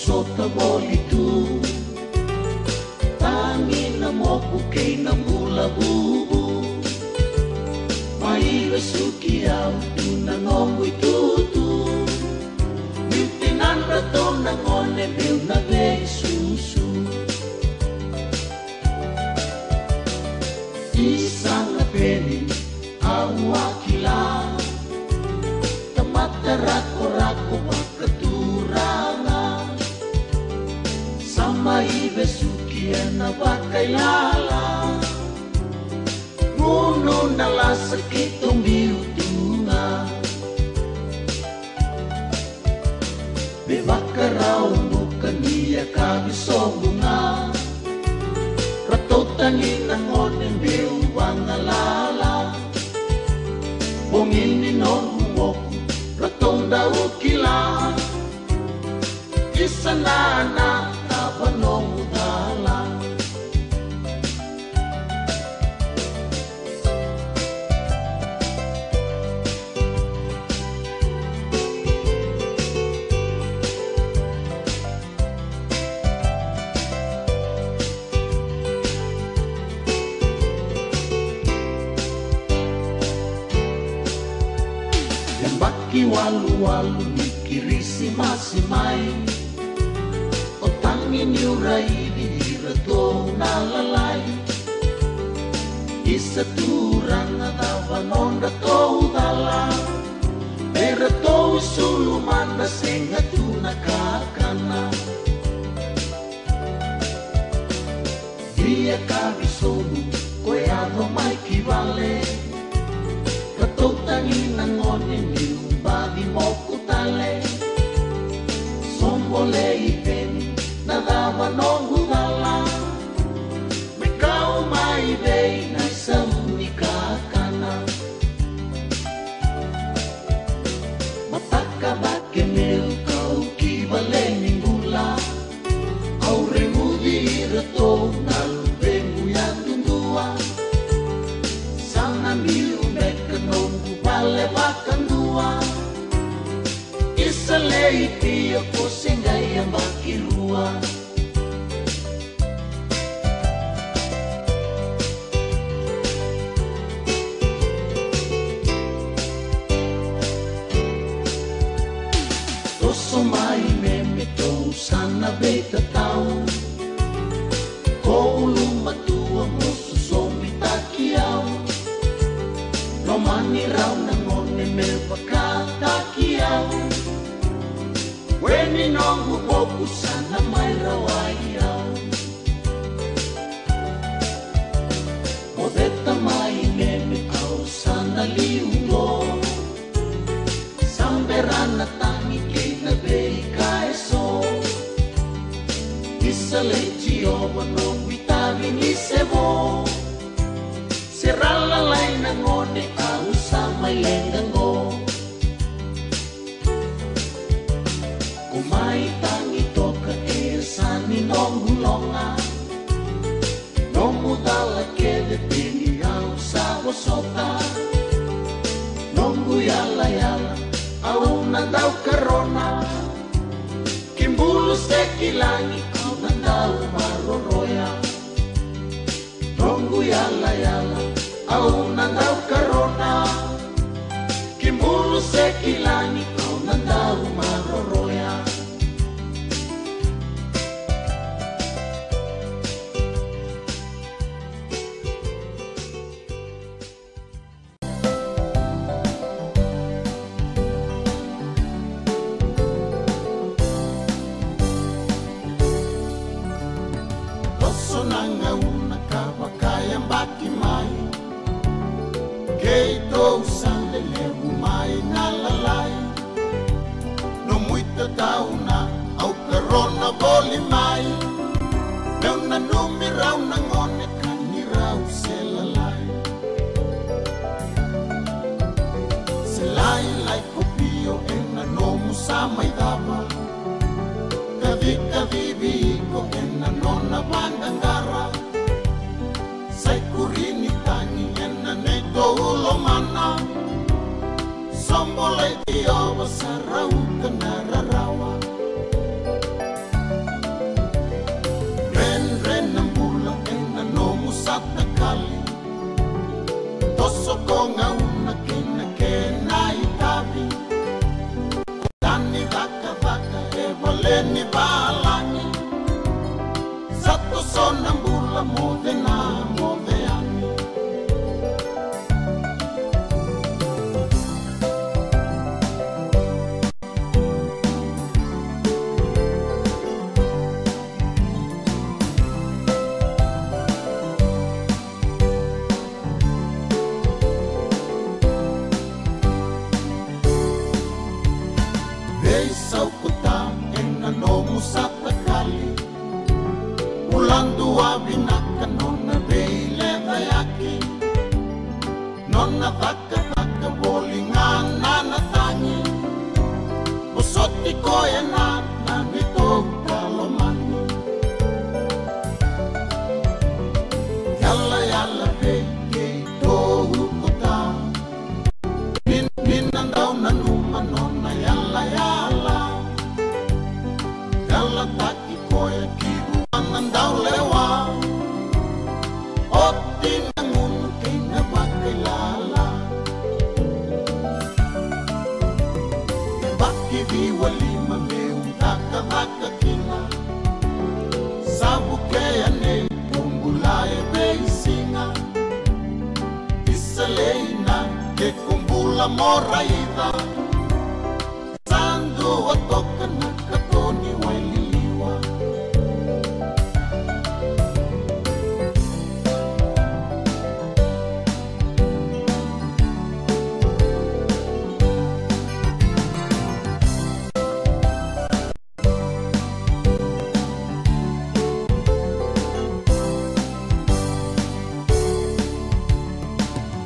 sota bolitu tangi na moku kei na mula bubu mai suki au tu na ngongu tutu mitinan rato na ngone bil na be susu isang na peni au akila temata rako-rako makaturangan sama ibe suki na bakai lala nguno na lasa kitong biutunga bebakarau bukan dia kabisobunga ratotani na ngonen biuwang alala bongini non humoku ratong daw kila isanana tabanong udala Baki walu-walu mikirisi masimai otangin yurai dihirato nalalai isa turang atawanon dato udala berato isuluman na senga tunakakana dia kabisolu koyado mai kivale tangin ng onin yung bagi mo kutale sombole ipen nadawa nong hudala mikau mai bay na isang nikakana mataka bakemil kau kibale ninggula au remudi rato nalubemu yang tundua sana miu mekanong lewakan dua isaleiti ako singay ang bakirua toso mai memito sana beta tau ko lumatua mo susomita kiao no maniraw na ngone melpakata kiao weni nong huboku sana may rawayaw modeta may memitaw sana liulo samberan na tangi kay na bay kaeso isaletiyo manong vitamin isebo siralalay na ngone au sa may lenggango kumay tangi to ka esani nong hulonga nong mudala kede pini au sa bosota nong guyala-yala au nandaw karona kimbulu se kilangi au nandaw maroroya nong guyala-yala au nandaw karona kimbulu se kilani au nandaw maroroya loso nanga una kabakayang bakimay keito usande lebu mai nalalai no muita tauna au karona boli mai meuna numirau na ngone kanirau selalai selai lai kopio ena nomu samai daba kavi biko ena nona bandangara sai kurini tani ena neto ulo mana sombole dio basarau kenara rawa Beisau kota ena nomu sata kali Ulang dua binaka nona beile dayaki Nona taka bolingan nana tangi Bosoti koya nana nito kalomani Yalla yalla beke tohu kota Binandau nanuma nona yalla yalla Yalla taki koya kibu anandau lewa Oti nangunu kina bakai lala Baki viwali mameung taka kina Sabu kaya ne kumbulai beisinga Isaleina ke kumbula moraida Sandu watoka na katoni waililiwa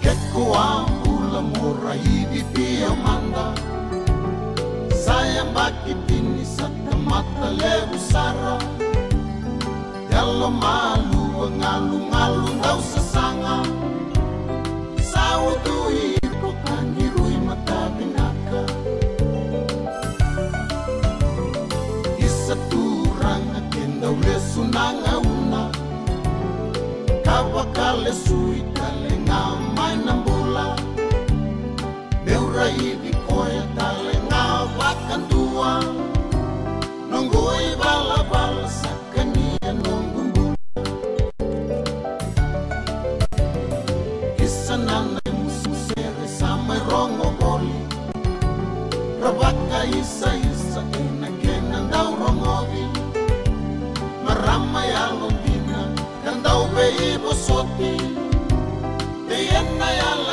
Kekuambula moraidi pia manda Sayang baki tini sata mata lebu sara Yalo malu ngalu ndau sesanga Sawudu hipo kanirui mata binaka Isa turanga kendau lesu nanga una Kawakale sui kale ngamai nambula Neura hivi koya kale ngavakan dua Nonggoi bala-bala sakania nonggumbu Kisah nanay musuh sere samay rongo boli Rabaka isa-isa inakenan daw rongovi Maramay alondina kan daw beibo soti Diyan na yala